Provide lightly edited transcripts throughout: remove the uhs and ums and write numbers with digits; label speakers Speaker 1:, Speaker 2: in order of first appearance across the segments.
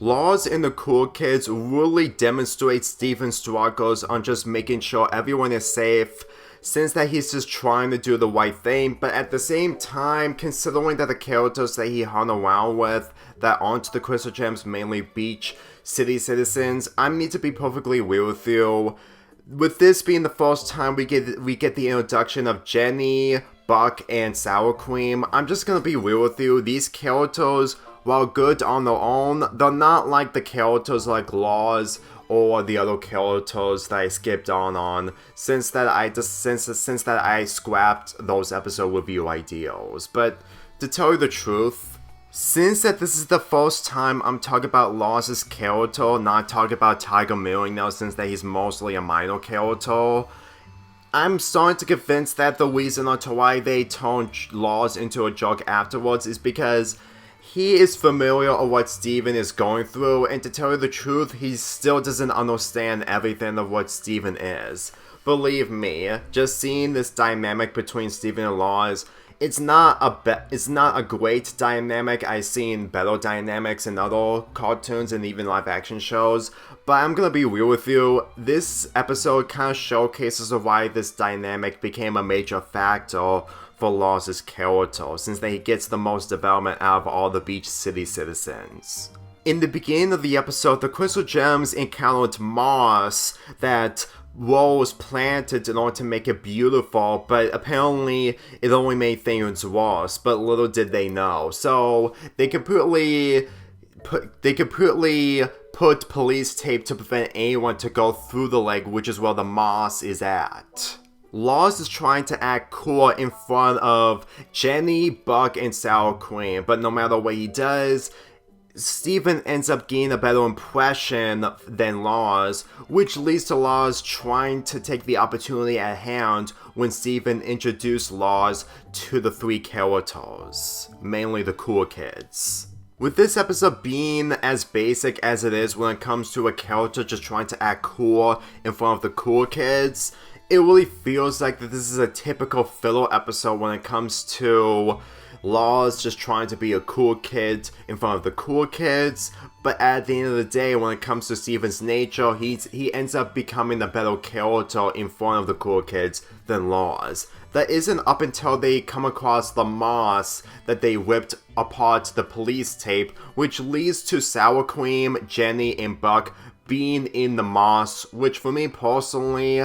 Speaker 1: Lars and the Cool Kids really demonstrate Steven's struggles on just making sure everyone is safe, since that he's just trying to do the right thing, but at the same time, considering that the characters that he hung around with that aren't the Crystal Gems, mainly beach city citizens, I need to be perfectly real with you. With this being the first time we get the introduction of Jenny, Buck, and Sour Cream, I'm just gonna be real with you. These characters, while good on their own, they're not like the characters like Lars or the other characters that I skipped on since that I scrapped those episode review ideals. But to tell you the truth, since that this is the first time I'm talking about Lars' character, not talking about Tiger Milling now, since that he's mostly a minor character, I'm starting to convince that the reason onto why they turned Lars into a joke afterwards is because he is familiar of what Steven is going through, and to tell you the truth, he still doesn't understand everything of what Steven is. Believe me, just seeing this dynamic between Steven and Lars, it's not a great dynamic. I've seen better dynamics in other cartoons and even live action shows, but I'm gonna be real with you, this episode kind of showcases why this dynamic became a major factor for Lars' character, since that he gets the most development out of all the beach city citizens. In the beginning of the episode, the Crystal Gems encountered moss that was planted in order to make it beautiful, but apparently it only made things worse, but little did they know. So they completely put police tape to prevent anyone to go through the lake, which is where the moss is at. Lars is trying to act cool in front of Jenny, Buck, and Sour Cream, but no matter what he does, Steven ends up getting a better impression than Lars, which leads to Lars trying to take the opportunity at hand when Steven introduced Lars to the three characters, mainly the cool kids. With this episode being as basic as it is when it comes to a character just trying to act cool in front of the cool kids, it really feels like that this is a typical filler episode when it comes to Lars just trying to be a cool kid in front of the cool kids, but at the end of the day, when it comes to Steven's nature, he ends up becoming a better character in front of the cool kids than Lars. That isn't up until they come across the moss that they ripped apart the police tape, which leads to Sour Cream, Jenny, and Buck being in the moss, which for me personally,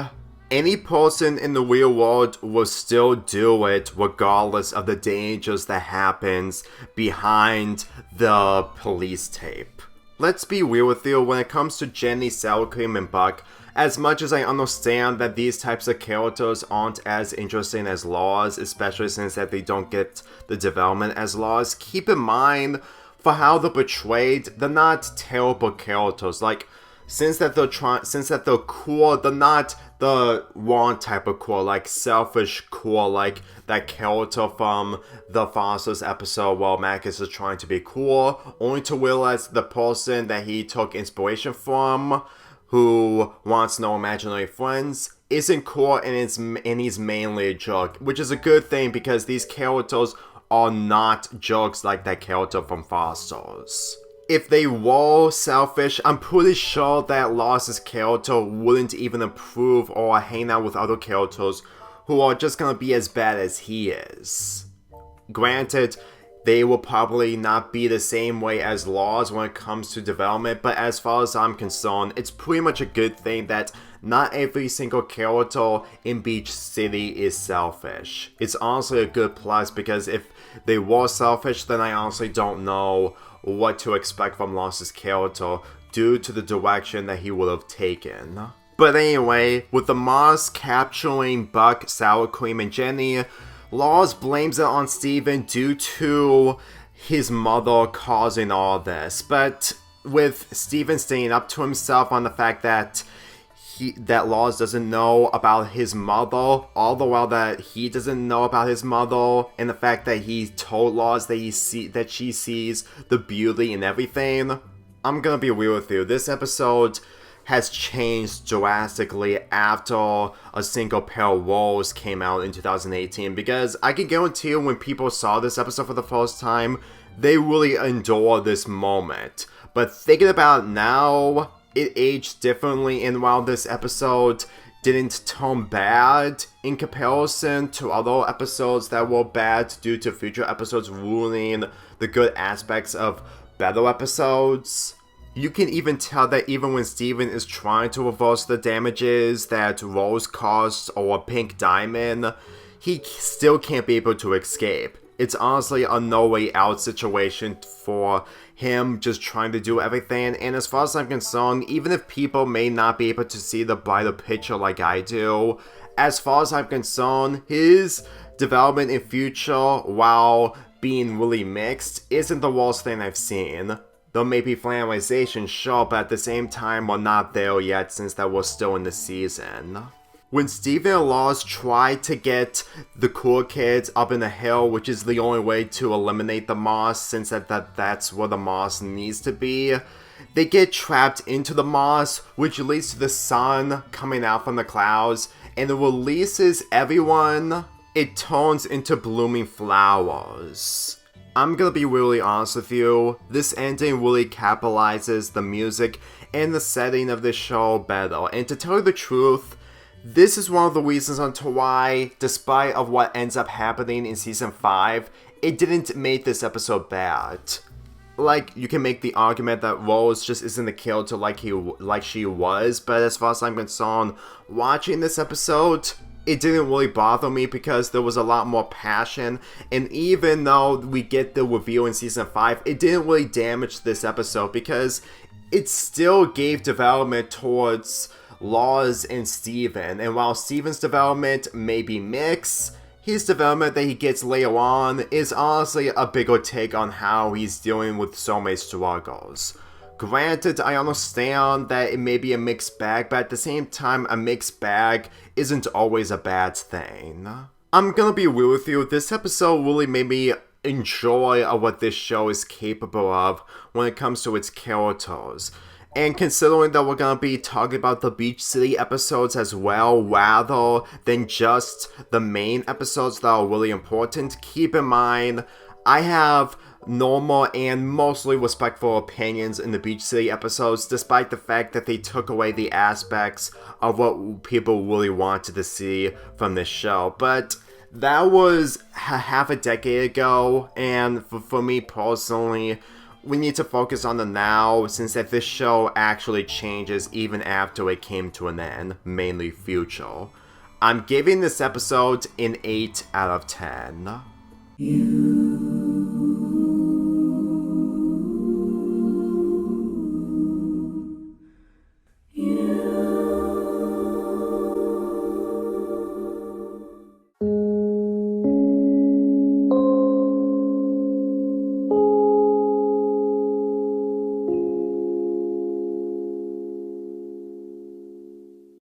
Speaker 1: any person in the real world will still do it regardless of the dangers that happens behind the police tape. Let's be real with you, when it comes to Jenny, Sour Cream, and Buck, as much as I understand that these types of characters aren't as interesting as Lars, especially since that they don't get the development as Lars, keep in mind for how they're portrayed, they're not terrible characters. Like, since that they're cool, they're not the wrong type of cool, like selfish cool, like that character from the Fosters episode where Marcus is trying to be cool, only to realize the person that he took inspiration from, who wants no imaginary friends, isn't cool and he's mainly a jerk, which is a good thing because these characters are not jerks like that character from Fosters. If they were selfish, I'm pretty sure that Lars' character wouldn't even approve or hang out with other characters who are just gonna be as bad as he is. Granted, they will probably not be the same way as Lars when it comes to development, but as far as I'm concerned, it's pretty much a good thing that not every single character in Beach City is selfish. It's honestly a good plus because if they were selfish, then I honestly don't know what to expect from Lars' character due to the direction that he would have taken. But anyway, with the moss capturing Buck, Sour Cream, and Jenny, Lars blames it on Steven due to his mother causing all this. But with Steven staying up to himself on the fact that Lars doesn't know about his mother, all the while that he doesn't know about his mother, and the fact that he told Lars that she sees the beauty in everything, I'm gonna be real with you, this episode has changed drastically after A Single Pair of Rolls came out in 2018, because I can guarantee you when people saw this episode for the first time, they really adore this moment. But thinking about it now, it aged differently, and while this episode didn't turn bad in comparison to other episodes that were bad due to future episodes ruining the good aspects of better episodes, you can even tell that even when Steven is trying to reverse the damages that Rose caused or Pink Diamond, he still can't be able to escape. It's honestly a no way out situation for him just trying to do everything, and as far as I'm concerned, even if people may not be able to see the brighter picture like I do, as far as I'm concerned, his development in future, while being really mixed, isn't the worst thing I've seen. There may be finalization, sure, but at the same time, we're not there yet since that we're still in the season. When Steven and Lars try to get the cool kids up in the hill, which is the only way to eliminate the moss since that's where the moss needs to be, they get trapped into the moss, which leads to the sun coming out from the clouds, and it releases everyone. It turns into blooming flowers. I'm gonna be really honest with you, this ending really capitalizes the music and the setting of this show better, and to tell you the truth, this is one of the reasons onto why, despite of what ends up happening in Season 5, it didn't make this episode bad. Like, you can make the argument that Rose just isn't a character like she was, but as far as I'm concerned, watching this episode, it didn't really bother me because there was a lot more passion, and even though we get the reveal in Season 5, it didn't really damage this episode because it still gave development towards Lars and Steven, and while Steven's development may be mixed, his development that he gets later on is honestly a bigger take on how he's dealing with so many struggles. Granted, I understand that it may be a mixed bag, but at the same time, a mixed bag isn't always a bad thing. I'm gonna be real with you, this episode really made me enjoy what this show is capable of when it comes to its characters. And considering that we're gonna be talking about the Beach City episodes as well, rather than just the main episodes that are really important, keep in mind, I have normal and mostly respectful opinions in the Beach City episodes, despite the fact that they took away the aspects of what people really wanted to see from this show. But that was half a decade ago, and for me personally, we need to focus on the now, since that this show actually changes even after it came to an end, mainly future. I'm giving this episode an 8 out of 10.